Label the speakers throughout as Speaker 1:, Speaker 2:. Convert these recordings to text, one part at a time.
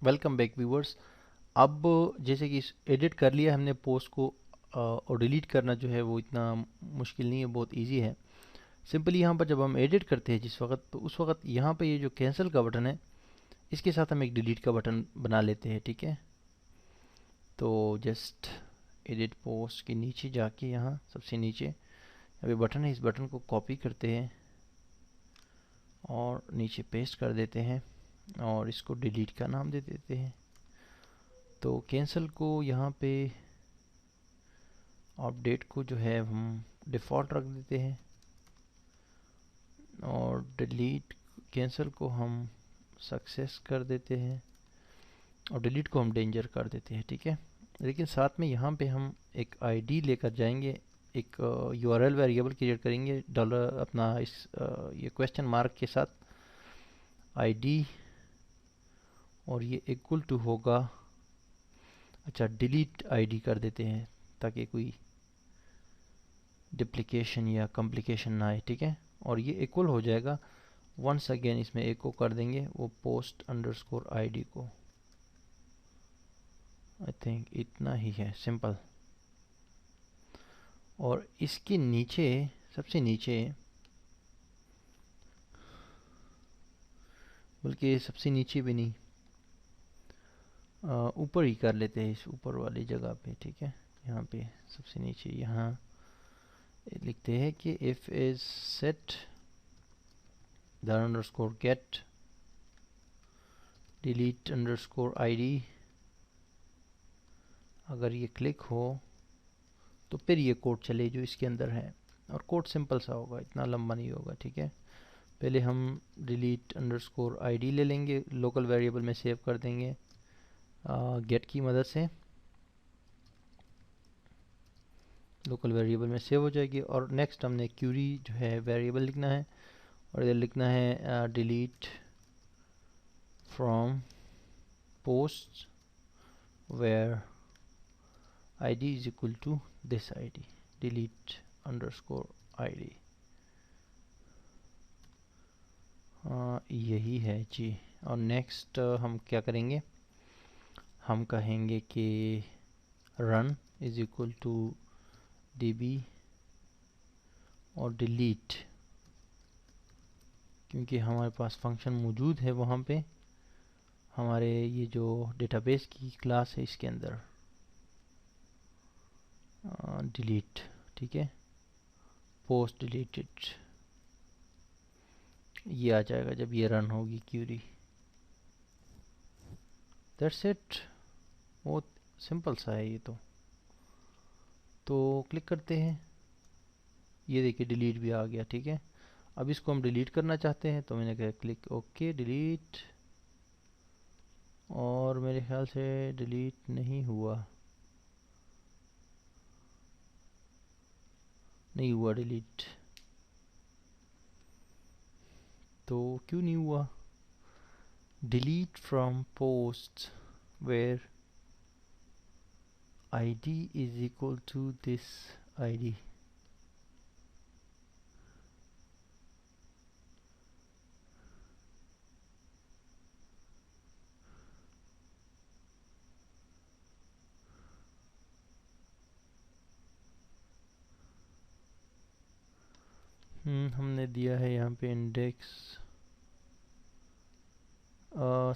Speaker 1: Welcome back viewers. अब जैसे कि एडिट कर लिया हमने पोस्ट को, और डिलीट करना जो है वो इतना मुश्किल नहीं है, बहुत इजी है। सिंपली यहाँ पर जब हम एडिट करते हैं जिस वक्त, तो उस वक्त यहाँ पे ये जो कैंसिल का बटन है इसके साथ हम एक डिलीट का बटन बना लेते हैं। ठीक है, तो जस्ट एडिट पोस्ट के नीचे जाके यहाँ सबसे नीचे अभी बटन है, इस बटन को कॉपी करते हैं और नीचे पेस्ट कर देते हैं और इसको डिलीट का नाम दे देते हैं। तो कैंसिल को यहाँ पे अपडेट को जो है हम डिफ़ॉल्ट रख देते हैं और डिलीट कैंसिल को हम सक्सेस कर देते हैं और डिलीट को हम डेंजर कर देते हैं। ठीक है, लेकिन साथ में यहाँ पे हम एक आईडी लेकर जाएंगे, एक यूआरएल वेरिएबल क्रिएट करेंगे डॉलर अपना इस ये क्वेश्चन मार्क के साथ आईडी, और ये इक्वल टू होगा, अच्छा डिलीट आईडी कर देते हैं ताकि कोई डिप्लीकेशन या कॉम्प्लिकेशन ना आए। ठीक है, और ये इक्वल हो जाएगा, वंस अगेन इसमें एको कर देंगे वो पोस्ट अंडरस्कोर आईडी को। आई थिंक इतना ही है, सिंपल। और इसके नीचे, सबसे नीचे, बल्कि सबसे नीचे भी नहीं, ऊपर ही कर लेते हैं, इस ऊपर वाली जगह पे। ठीक है, यहाँ पे सबसे नीचे यहाँ लिखते हैं कि if is set the underscore get delete underscore ID, अगर ये क्लिक हो तो फिर ये कोड चले जो इसके अंदर है, और कोड सिंपल सा होगा, इतना लंबा नहीं होगा। ठीक है, पहले हम डिलीट अंडरस्कोर आईडी ले लेंगे, लोकल वेरिएबल में सेव कर देंगे गेट की मदद से, लोकल वेरिएबल में सेव हो जाएगी। और नेक्स्ट हमने क्यूरी जो है वेरिएबल लिखना है, और इधर लिखना है delete from post where id is equal to this id, delete underscore id। यही है जी। और नेक्स्ट हम क्या करेंगे, हम कहेंगे कि run is equal to db और डिलीट, क्योंकि हमारे पास फंक्शन मौजूद है वहाँ पे हमारे ये जो डेटाबेस की क्लास है इसके अंदर, डिलीट। ठीक है, पोस्ट डिलीटेड ये आ जाएगा जब ये रन होगी क्यूरी। दैट्स इट, बहुत सिंपल सा है ये तो क्लिक करते हैं, ये देखिए डिलीट भी आ गया। ठीक है, अब इसको हम डिलीट करना चाहते हैं तो मैंने कहा क्लिक ओके डिलीट, और मेरे ख्याल से डिलीट नहीं हुआ, नहीं हुआ डिलीट। तो क्यों नहीं हुआ, delete from post where id is equal to this id। हमने दिया है यहाँ पे इंडेक्स,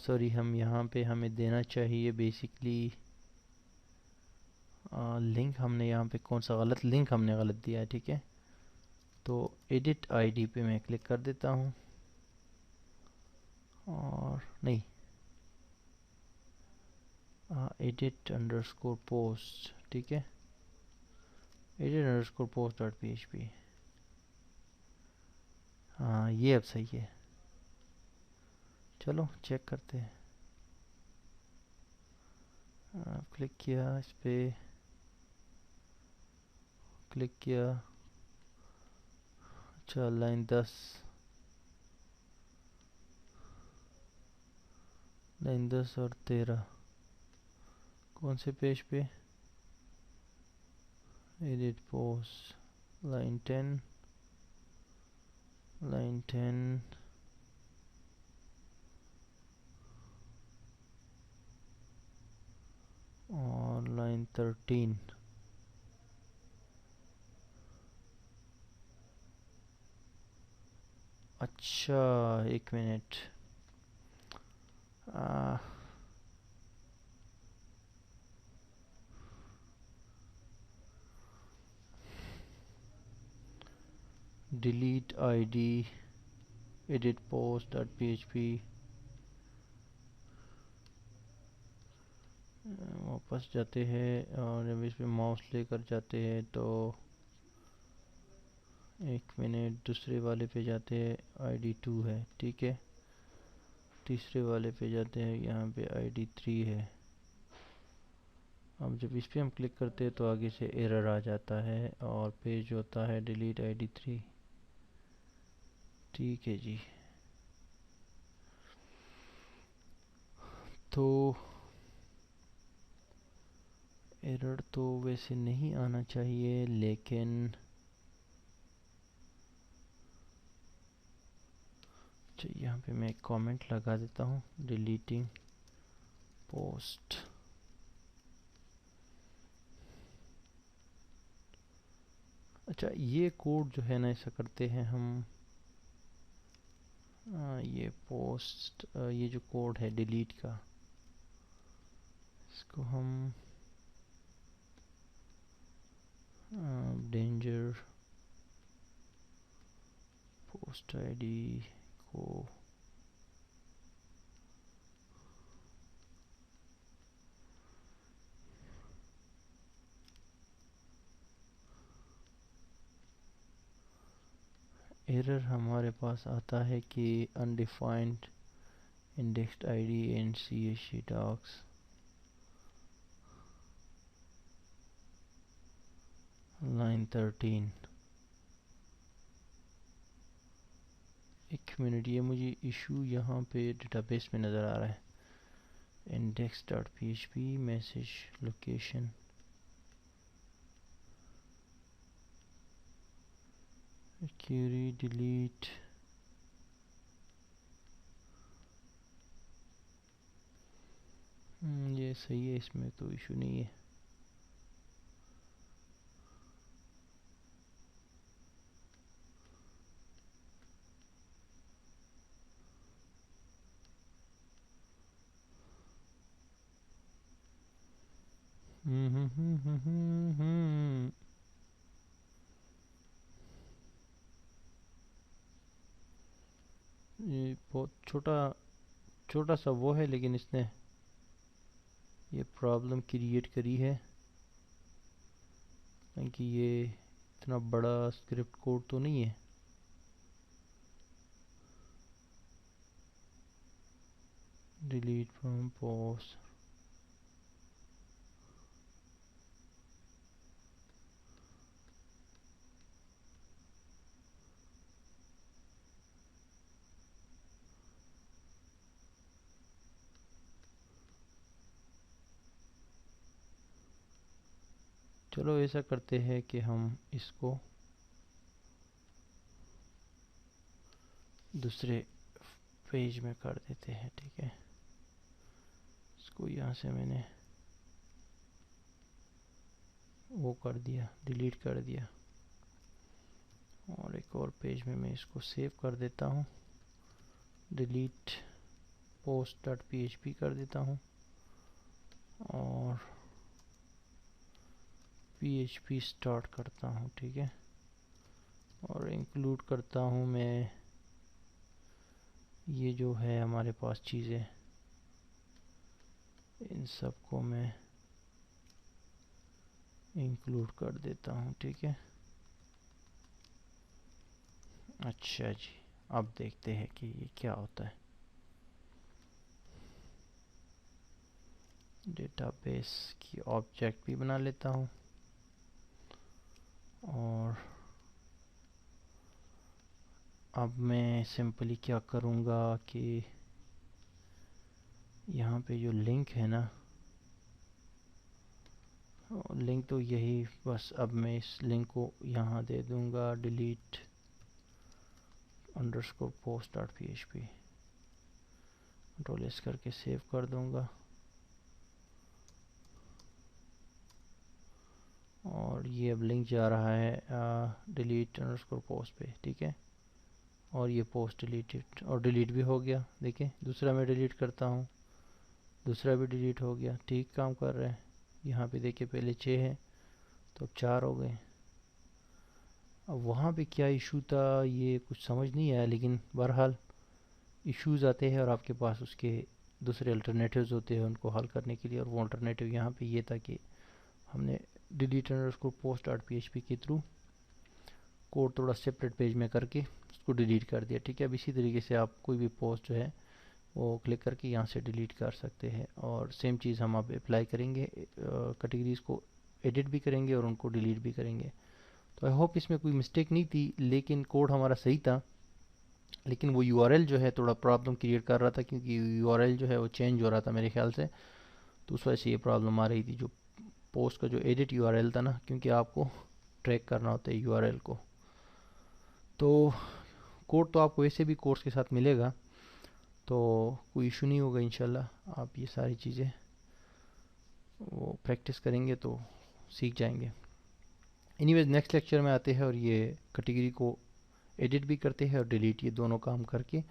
Speaker 1: सॉरी हम यहाँ पे हमें देना चाहिए बेसिकली लिंक, हमने यहाँ पे कौन सा गलत लिंक हमने गलत दिया है। ठीक है, तो एडिट आईडी पे मैं क्लिक कर देता हूँ, और नहीं, एडिट अंडरस्कोर पोस्ट। ठीक है, edit underscore post dot P H P, हाँ ये अब सही है। चलो चेक करते हैं, क्लिक किया इस पर, क्लिक किया, अच्छा लाइन 10, लाइन 10 और 13 कौन से पेज पे, एडिट पोस्ट लाइन 10, लाइन 10, और लाइन 13। अच्छा, एक minute. Delete ID edit post dot php। वापस जाते हैं और जब इस पे माउस लेकर जाते हैं तो एक मिनट, दूसरे वाले पे जाते हैं, आईडी 2 है, ठीक है। तीसरे वाले पे जाते हैं, यहाँ पे आईडी 3 है। अब जब इस पे हम क्लिक करते हैं तो आगे से एरर आ जाता है और पेज होता है डिलीट आईडी 3। ठीक है जी। तो एरर तो वैसे नहीं आना चाहिए, लेकिन अच्छा, यहाँ पे मैं एक कमेंट लगा देता हूँ, डिलीटिंग पोस्ट। अच्छा, ये कोड जो है ना, ऐसा करते हैं हम, ये पोस्ट, ये जो कोड है डिलीट का, इसको हम डेंजर पोस्ट आईडी को एरर हमारे पास आता है कि undefined indexed ID and CSC docs. Line 13। एक मिनट, ये मुझे इशू यहाँ पे डेटाबेस में नज़र आ रहा है। index.php message location, Curie delete. ये सही है, इसमें तो इशू नहीं है। ये बहुत छोटा छोटा सा वो है, लेकिन इसने ये प्रॉब्लम क्रिएट करी है, क्योंकि ये इतना बड़ा स्क्रिप्ट कोड तो नहीं है। Delete from post. चलो ऐसा करते हैं कि हम इसको दूसरे पेज में कर देते हैं, ठीक है। इसको यहाँ से मैंने वो कर दिया, डिलीट कर दिया, और एक और पेज में मैं इसको सेव कर देता हूँ, डिलीट पोस्ट डॉट php कर देता हूँ, और php स्टार्ट करता हूँ, ठीक है। और इंक्लूड करता हूँ मैं ये जो है हमारे पास चीज़ें, इन सब को मैं इंक्लूड कर देता हूँ, ठीक है। अच्छा जी, अब देखते हैं कि ये क्या होता है। डेटाबेस की ऑब्जेक्ट भी बना लेता हूँ, और अब मैं सिंपली क्या करूँगा कि यहाँ पे जो लिंक है ना, लिंक तो यही, बस अब मैं इस लिंक को यहाँ दे दूँगा, delete underscore post dot php। Control S करके सेव कर दूँगा। और ये अब लिंक जा रहा है डिलीट अंडरस्कोर पोस्ट पे, ठीक है। और ये पोस्ट डिलीटेड और डिलीट भी हो गया। देखिए दूसरा मैं डिलीट करता हूँ, दूसरा भी डिलीट हो गया, ठीक काम कर रहे हैं। यहाँ पे देखिए पहले 6 है तो अब 4 हो गए। अब वहाँ पे क्या इशू था ये कुछ समझ नहीं आया, लेकिन बहरहाल इश्यूज आते हैं और आपके पास उसके दूसरे अल्टरनेटिव्स होते हैं उनको हल करने के लिए। और वो अल्टरनेटिव यहाँ पे ये था कि हमने delete underscore post dot PHP के थ्रू कोड थोड़ा सेपरेट पेज में करके उसको डिलीट कर दिया, ठीक है। अब इसी तरीके से आप कोई भी पोस्ट जो है वो क्लिक करके यहाँ से डिलीट कर सकते हैं। और सेम चीज़ हम अब अप्लाई करेंगे, कैटेगरीज को एडिट भी करेंगे और उनको डिलीट भी करेंगे। तो आई होप इसमें कोई मिस्टेक नहीं थी, लेकिन कोड हमारा सही था, लेकिन वो URL जो है थोड़ा प्रॉब्लम क्रिएट कर रहा था, क्योंकि URL जो है वो चेंज हो रहा था मेरे ख्याल से। तो उस वजह से ये प्रॉब्लम आ रही थी, जो पोस्ट का जो एडिट URL था ना, क्योंकि आपको ट्रैक करना होता है URL को। तो कोड तो आपको वैसे भी कोर्स के साथ मिलेगा, तो कोई इशू नहीं होगा इंशाल्लाह। आप ये सारी चीज़ें वो प्रैक्टिस करेंगे तो सीख जाएंगे। एनीवेज नेक्स्ट लेक्चर में आते हैं और ये कैटेगरी को एडिट भी करते हैं और डिलीट, ये दोनों काम करके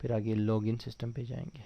Speaker 1: फिर आगे लॉगिन सिस्टम पे जाएंगे।